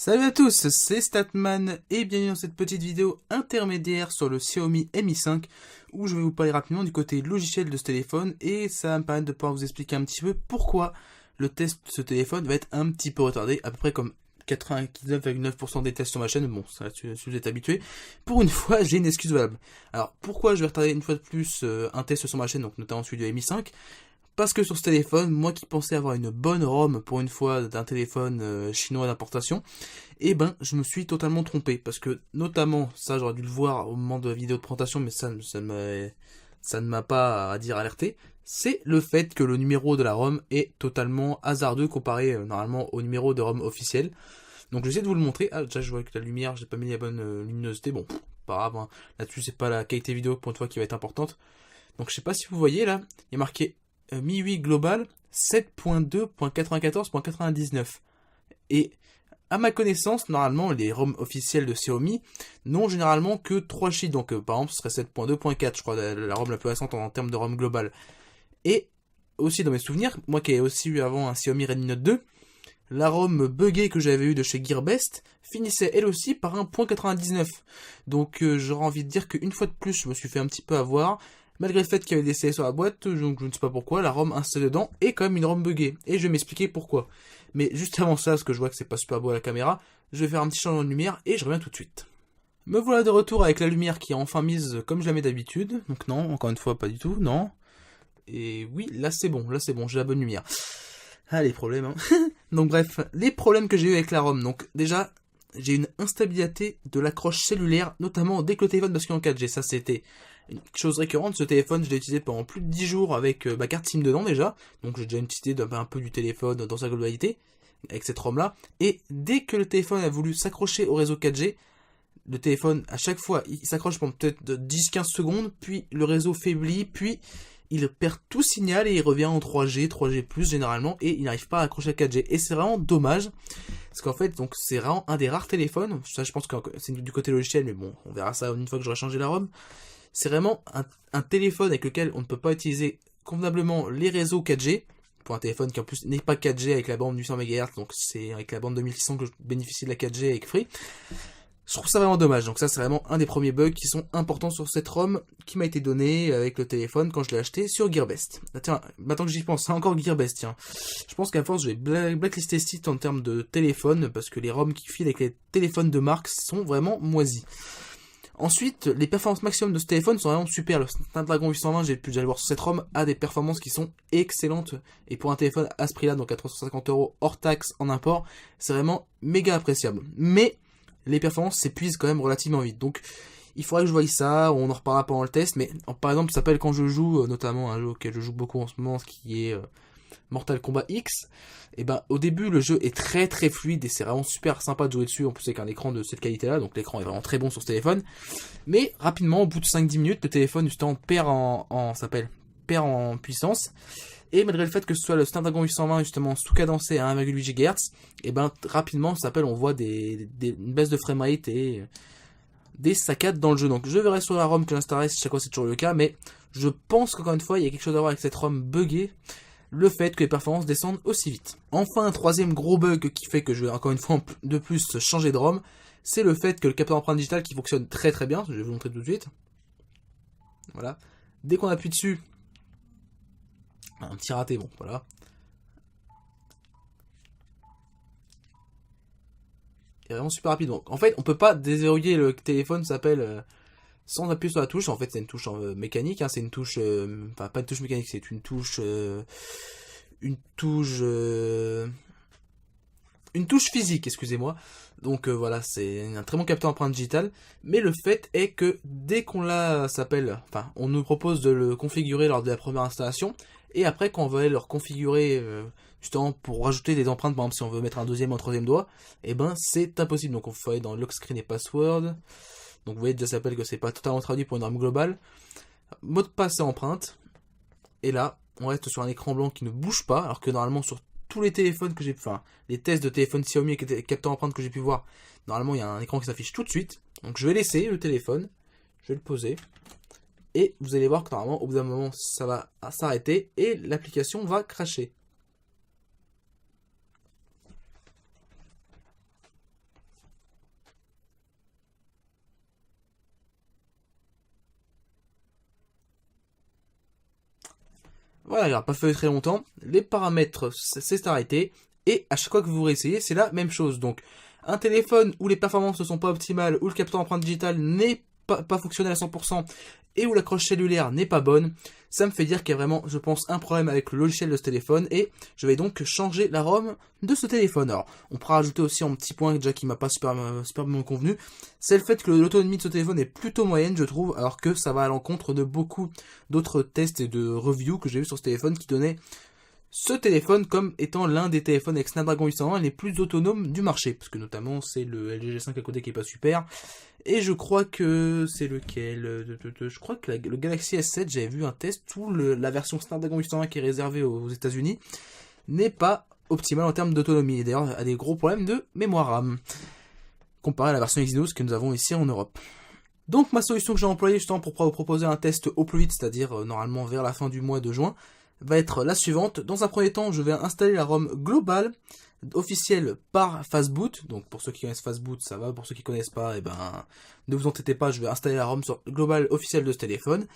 Salut à tous, c'est Statman et bienvenue dans cette petite vidéo intermédiaire sur le Xiaomi Mi 5 où je vais vous parler rapidement du côté logiciel de ce téléphone et ça va me permettre de pouvoir vous expliquer un petit peu pourquoi le test de ce téléphone va être un petit peu retardé, à peu près comme 99,9% des tests sur ma chaîne. Bon, ça si vous êtes habitué, pour une fois j'ai une excuse valable. Alors pourquoi je vais retarder une fois de plus un test sur ma chaîne, donc notamment celui du Mi 5? Parce que sur ce téléphone, moi qui pensais avoir une bonne ROM pour une fois d'un téléphone chinois d'importation, eh ben je me suis totalement trompé. Parce que notamment, ça j'aurais dû le voir au moment de la vidéo de présentation, mais ça ne m'a pas à dire alerté. C'est le fait que le numéro de la ROM est totalement hasardeux comparé normalement au numéro de ROM officiel. Donc j'essaie de vous le montrer. Ah déjà je vois que la lumière, j'ai pas mis la bonne luminosité. Bon, pas grave, hein. Là-dessus c'est pas la qualité vidéo pour une fois qui va être importante. Donc je sais pas si vous voyez là, il y a marqué Mi 8 Global 7.2.94.99. Et à ma connaissance, normalement, les ROM officiels de Xiaomi n'ont généralement que 3 chiffres. Donc par exemple, ce serait 7.2.4, je crois, la ROM la plus récente en termes de ROM global. Et aussi dans mes souvenirs, moi qui ai aussi eu avant un Xiaomi Redmi Note 2, la ROM buggée que j'avais eue de chez Gearbest finissait elle aussi par un .99. Donc j'aurais envie de dire qu'une fois de plus, je me suis fait un petit peu avoir. Malgré le fait qu'il y avait des CL sur la boîte, donc je ne sais pas pourquoi, la ROM installée dedans est quand même une ROM buggée. Et je vais m'expliquer pourquoi. Mais juste avant ça, parce que je vois que c'est pas super beau à la caméra, je vais faire un petit changement de lumière et je reviens tout de suite. Me voilà de retour avec la lumière qui est enfin mise comme je la mets d'habitude. Donc non, encore une fois, pas du tout, non. Et oui, là c'est bon, j'ai la bonne lumière. Ah, les problèmes, hein. Donc bref, les problèmes que j'ai eu avec la ROM. Donc déjà, j'ai une instabilité de l'accroche cellulaire, notamment dès que le téléphone bascule en 4G. Ça, c'était une chose récurrente. Ce téléphone, je l'ai utilisé pendant plus de 10 jours avec ma carte SIM dedans déjà. Donc j'ai déjà une petite idée un peu du téléphone dans sa globalité, avec cette ROM là. Et dès que le téléphone a voulu s'accrocher au réseau 4G, le téléphone, à chaque fois, il s'accroche pendant peut-être 10-15 secondes, puis le réseau faiblit, puis il perd tout signal et il revient en 3G, 3G+, généralement, et il n'arrive pas à accrocher à 4G. Et c'est vraiment dommage, parce qu'en fait, donc c'est vraiment un des rares téléphones, ça je pense que c'est du côté logiciel, mais bon, on verra ça une fois que j'aurai changé la ROM. C'est vraiment un téléphone avec lequel on ne peut pas utiliser convenablement les réseaux 4G, pour un téléphone qui en plus n'est pas 4G avec la bande 800 MHz, donc c'est avec la bande 2600 que je bénéficie de la 4G avec Free. Je trouve ça vraiment dommage, donc ça c'est vraiment un des premiers bugs qui sont importants sur cette ROM qui m'a été donné avec le téléphone quand je l'ai acheté sur Gearbest. Ah, tiens, maintenant que j'y pense, c'est encore Gearbest, tiens. Je pense qu'à force je vais blacklister ce site en termes de téléphone, parce que les ROM qui filent avec les téléphones de marque sont vraiment moisis. Ensuite, les performances maximum de ce téléphone sont vraiment super. Le Snapdragon 820, j'ai pu déjà le voir sur cette ROM, a des performances qui sont excellentes. Et pour un téléphone à ce prix-là, donc à 350€ hors taxe en import, c'est vraiment méga appréciable. Mais les performances s'épuisent quand même relativement vite. Donc il faudrait que je voie ça, on en reparlera pendant le test, mais par exemple ça s'appelle quand je joue, notamment un jeu auquel je joue beaucoup en ce moment, ce qui est Mortal Kombat X, et ben au début le jeu est très très fluide et c'est vraiment super sympa de jouer dessus, en plus avec un écran de cette qualité là, donc l'écran est vraiment très bon sur ce téléphone, mais rapidement au bout de 5-10 minutes le téléphone justement perd en puissance. Et malgré le fait que ce soit le Snapdragon 820 justement sous-cadencé à 1,8 GHz, et ben rapidement on voit une baisse de framerate et des saccades dans le jeu. Donc je verrai sur la ROM que j'installerai si chaque fois c'est toujours le cas, mais je pense qu'encore une fois il y a quelque chose à voir avec cette ROM buggée, le fait que les performances descendent aussi vite. Enfin, un troisième gros bug qui fait que je vais encore une fois de plus changer de ROM, c'est le fait que le capteur d'empreinte digitale qui fonctionne très très bien, je vais vous montrer tout de suite. Voilà. Dès qu'on appuie dessus, un petit raté, bon, voilà. C'est vraiment super rapide. Donc, en fait, on peut pas déverrouiller le téléphone, sans appuyer sur la touche. En fait, c'est une touche mécanique, hein, c'est une touche, enfin pas une touche mécanique, c'est une touche, une touche physique, excusez-moi. Donc voilà, c'est un très bon capteur d'empreinte digitale. Mais le fait est que dès qu'on on nous propose de le configurer lors de la première installation. Et après, quand on va le reconfigurer justement pour rajouter des empreintes, par exemple si on veut mettre un deuxième ou un troisième doigt, et ben c'est impossible. Donc on faut aller dans lock screen et password. Donc vous voyez déjà ça s'appelle que c'est pas totalement traduit pour une ROM globale. Mot de passe et empreinte. Et là, on reste sur un écran blanc qui ne bouge pas, alors que normalement sur tous les téléphones que j'ai, enfin les tests de téléphone Xiaomi et capteur empreinte que j'ai pu voir, normalement il y a un écran qui s'affiche tout de suite. Donc je vais laisser le téléphone, je vais le poser, et vous allez voir que normalement au bout d'un moment ça va s'arrêter et l'application va cracher. Voilà, il n'a pas fait très longtemps. Les paramètres, c'est arrêté. Et à chaque fois que vous réessayez, c'est la même chose. Donc, un téléphone où les performances ne sont pas optimales, où le capteur d'empreinte digitale n'est pas fonctionnel à 100%, et où l'accroche cellulaire n'est pas bonne, ça me fait dire qu'il y a vraiment, je pense, un problème avec le logiciel de ce téléphone, et je vais donc changer la ROM de ce téléphone. Alors, on pourra ajouter aussi un petit point déjà qui m'a pas super bien convenu, c'est le fait que l'autonomie de ce téléphone est plutôt moyenne, je trouve, alors que ça va à l'encontre de beaucoup d'autres tests et de reviews que j'ai vu sur ce téléphone qui donnaient ce téléphone comme étant l'un des téléphones avec Snapdragon 820 les plus autonomes du marché, parce que notamment c'est le LG G5 à côté qui est pas super, et je crois que c'est lequel, je crois que le Galaxy S7, j'avais vu un test où la version Snapdragon 820 qui est réservée aux États-Unis n'est pas optimale en termes d'autonomie, et d'ailleurs a des gros problèmes de mémoire RAM, comparé à la version Exynos que nous avons ici en Europe. Donc ma solution que j'ai employée justement pour vous proposer un test au plus vite, c'est-à-dire normalement vers la fin du mois de juin, va être la suivante. Dans un premier temps, je vais installer la ROM globale officielle par Fastboot. Donc pour ceux qui connaissent Fastboot, ça va. Pour ceux qui connaissent pas, eh ben, ne vous entêtez pas, je vais installer la ROM globale officielle de ce téléphone.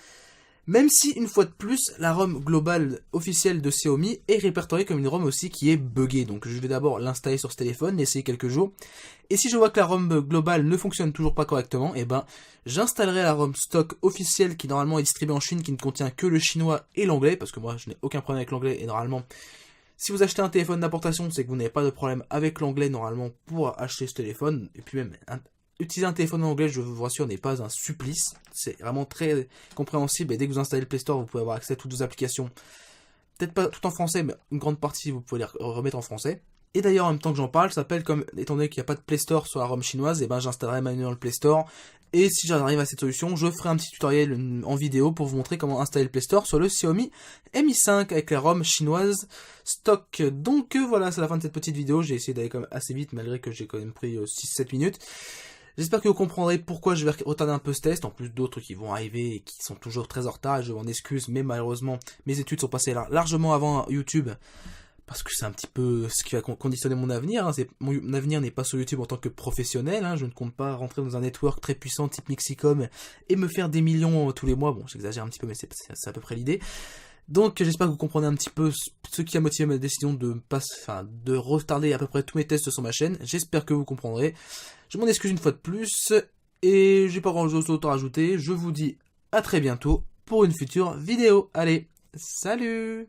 Même si, une fois de plus, la ROM globale officielle de Xiaomi est répertoriée comme une ROM aussi qui est buggée. Donc je vais d'abord l'installer sur ce téléphone, l'essayer quelques jours. Et si je vois que la ROM globale ne fonctionne toujours pas correctement, eh ben, j'installerai la ROM stock officielle qui normalement est distribuée en Chine, qui ne contient que le chinois et l'anglais, parce que moi je n'ai aucun problème avec l'anglais, et normalement, si vous achetez un téléphone d'importation, c'est que vous n'avez pas de problème avec l'anglais normalement pour acheter ce téléphone, et puis même utiliser un téléphone en anglais, je vous rassure, n'est pas un supplice. C'est vraiment très compréhensible. Et dès que vous installez le Play Store, vous pouvez avoir accès à toutes vos applications. Peut-être pas tout en français, mais une grande partie, vous pouvez les remettre en français. Et d'ailleurs, en même temps que j'en parle, ça s'appelle comme, étant donné qu'il n'y a pas de Play Store sur la ROM chinoise, et ben j'installerai manuellement le Play Store. Et si j'arrive à cette solution, je ferai un petit tutoriel en vidéo pour vous montrer comment installer le Play Store sur le Xiaomi Mi 5 avec la ROM chinoise stock. Donc voilà, c'est la fin de cette petite vidéo. J'ai essayé d'aller quand même assez vite, malgré que j'ai quand même pris 6-7 minutes. J'espère que vous comprendrez pourquoi je vais retarder un peu ce test, en plus d'autres qui vont arriver et qui sont toujours très en retard, je m'en excuse, mais malheureusement, mes études sont passées largement avant YouTube, parce que c'est un petit peu ce qui va conditionner mon avenir, hein. Mon avenir n'est pas sur YouTube en tant que professionnel, hein. Je ne compte pas rentrer dans un network très puissant type Mixicom et me faire des millions tous les mois, bon j'exagère un petit peu mais c'est à peu près l'idée. Donc j'espère que vous comprenez un petit peu ce qui a motivé ma décision de retarder à peu près tous mes tests sur ma chaîne. J'espère que vous comprendrez. Je m'en excuse une fois de plus et j'ai pas grand chose d'autre à rajouter. Je vous dis à très bientôt pour une future vidéo. Allez, salut!